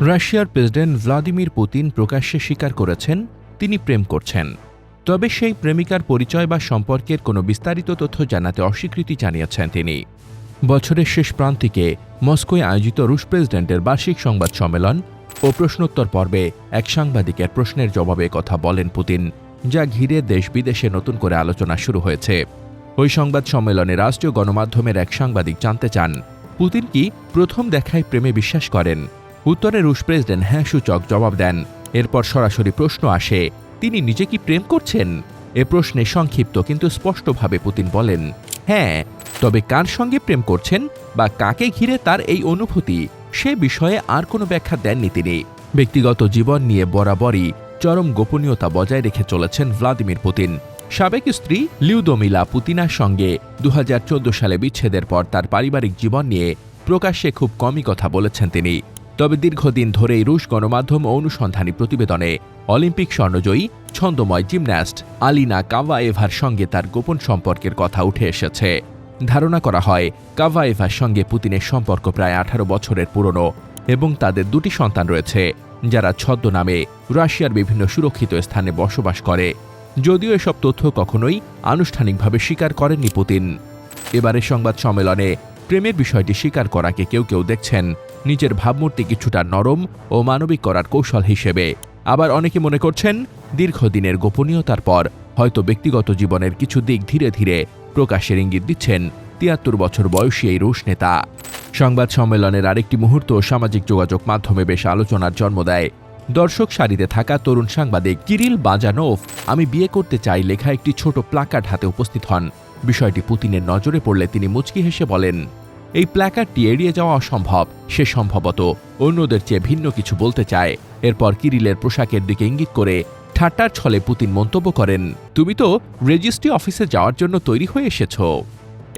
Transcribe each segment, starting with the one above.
রাশিয়ার president Vladimir Putin প্রকাশ্যে স্বীকার করেছেন তিনি প্রেম করছেন। তবে সেই প্রেমিকার পরিচয় বা সম্পর্কের কোনো বিস্তারিত তথ্য জানাতে অস্বীকৃতি জানিয়েছেন তিনি। বছরের শেষ প্রান্তিকে মস্কোয় আয়োজিত রুশ প্রেসিডেন্টের বার্ষিক সংবাদ সম্মেলন ও প্রশ্নোত্তর পর্বে এক সাংবাদিকের প্রশ্নের জবাবে কথা বলেন পুতিন, যা ঘিরে দেশ বিদেশে নতুন করে আলোচনা শুরু হয়েছে। ওই সংবাদ সম্মেলনে রাষ্ট্রীয় গণমাধ্যমের এক সাংবাদিক জানতে চান, পুতিন কি প্রথম দেখায় প্রেমে বিশ্বাস করেন? উত্তরে রুশ প্রেসিডেন্ট হ্যাঁ সূচক জবাব দেন। এরপর সরাসরি প্রশ্ন আসে, তিনি নিজে কি প্রেম করছেন? এ প্রশ্নে সংক্ষিপ্ত কিন্তু স্পষ্টভাবে পুতিন বলেন, হ্যাঁ, তবে কার সঙ্গে প্রেম করছেন বা কাকে ঘিরে তার এই অনুভূতি, সে বিষয়ে আর কোনো ব্যাখ্যা দেননি তিনি। ব্যক্তিগত জীবন নিয়ে বরাবরই চরম গোপনীয়তা বজায় রেখে চলেছেন ভ্লাদিমির পুতিন। সাবেক স্ত্রী লিউদোমিলা পুতিনার সঙ্গে 2014 সালে বিচ্ছেদের পর তার পারিবারিক জীবন নিয়ে প্রকাশ্যে খুব কমই কথা বলেছেন তিনি। তবে দীর্ঘদিন ধরেই রুশ গণমাধ্যম ও অনুসন্ধানী প্রতিবেদনে অলিম্পিক স্বর্ণজয়ী ছন্দময় জিমন্যাস্ট আলিনা কাভায়েভার সঙ্গে তার গোপন সম্পর্কের কথা উঠে এসেছে। ধারণা করা হয়, কাভায়েভার সঙ্গে পুতিনের সম্পর্ক প্রায় 18 বছরের পুরনো এবং তাদের 2টি সন্তান রয়েছে, যারা ছদ্মনামে রাশিয়ার বিভিন্ন সুরক্ষিত স্থানে বসবাস করে। যদিও এসব তথ্য কখনোই আনুষ্ঠানিকভাবে স্বীকার করেননি পুতিন। এবারের সংবাদ সম্মেলনে প্রেমের বিষয়টি স্বীকার করাকে কেউ কেউ দেখছেন নিজের ভাবমূর্তি কিছুটা নরম ও মানবিক করার কৌশল হিসেবে। আবার অনেকে মনে করছেন, দীর্ঘদিনের গোপনীয়তার পর হয়তো ব্যক্তিগত জীবনের কিছু দিক ধীরে ধীরে প্রকাশের ইঙ্গিত দিচ্ছেন 73 বছর বয়সী এই রুশ নেতা। সংবাদ সম্মেলনের আরেকটি মুহূর্ত সামাজিক যোগাযোগ মাধ্যমে বেশ আলোচনার জন্ম দেয়। দর্শক সারিতে থাকা তরুণ সাংবাদিক কিরিল বাজানোভ আমি বিয়ে করতে চাই লেখা একটি ছোট প্ল্যাকার্ড হাতে উপস্থিত হন। বিষয়টি পুতিনের নজরে পড়লে তিনি মুচকি হেসে বলেন, এই প্ল্যাকার্ডটি এড়িয়ে যাওয়া অসম্ভব, সে সম্ভবত অন্যদের চেয়ে ভিন্ন কিছু বলতে চায়। এরপর কিরিলের পোশাকের দিকে ইঙ্গিত করে ঠাট্টার ছলে পুতিন মন্তব্য করেন, তুমি তো রেজিস্ট্রি অফিসে যাওয়ার জন্য তৈরি হয়ে এসেছ।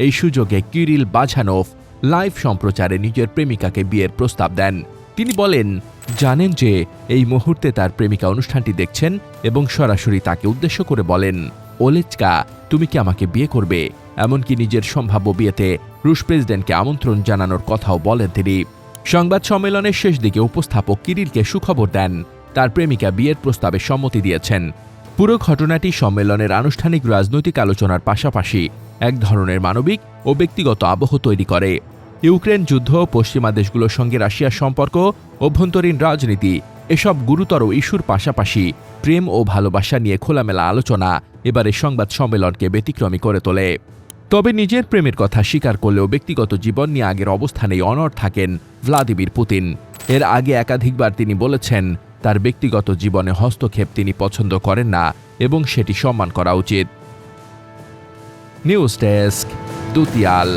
এই সুযোগে কিরিল বাজানোভ লাইভ সম্প্রচারে নিজের প্রেমিকাকে বিয়ের প্রস্তাব দেন। তিনি বলেন, জানেন যে এই মুহূর্তে তার প্রেমিকা অনুষ্ঠানটি দেখছেন এবং সরাসরি তাকে উদ্দেশ্য করে বলেন, ওলেচকা, তুমি কি আমাকে বিয়ে করবে? এমনকি নিজের সম্ভাব্য বিয়েতে রুশ প্রেসিডেন্টকে আমন্ত্রণ জানানোর কথাও বলেন তিনি। সংবাদ সম্মেলনের শেষ দিকে উপস্থাপক কিরিলকে সুখবর দেন, তার প্রেমিকা বিয়ের প্রস্তাবে সম্মতি দিয়েছেন। পুরো ঘটনাটি সম্মেলনের আনুষ্ঠানিক রাজনৈতিক আলোচনার পাশাপাশি এক ধরনের মানবিক ও ব্যক্তিগত আবহ তৈরি করে। ইউক্রেন যুদ্ধ, পশ্চিমা দেশগুলোর সঙ্গে রাশিয়ার সম্পর্ক, অভ্যন্তরীণ রাজনীতি, এসব গুরুতর ইস্যুর পাশাপাশি প্রেম ও ভালোবাসা নিয়ে খোলামেলা আলোচনা এবারে সংবাদ সম্মেলনকে ব্যতিক্রমী করে তোলে। তবে নিজের প্রেমের কথা স্বীকার করলেও ব্যক্তিগত জীবন নিয়ে আগের অবস্থানেই অনড় থাকেন ভ্লাদিমির পুতিন। এর আগে একাধিকবার তিনি বলেছেন, তার ব্যক্তিগত জীবনে হস্তক্ষেপ তিনি পছন্দ করেন না এবং সেটি সম্মান করা উচিত। News desk, দুতিয়াল।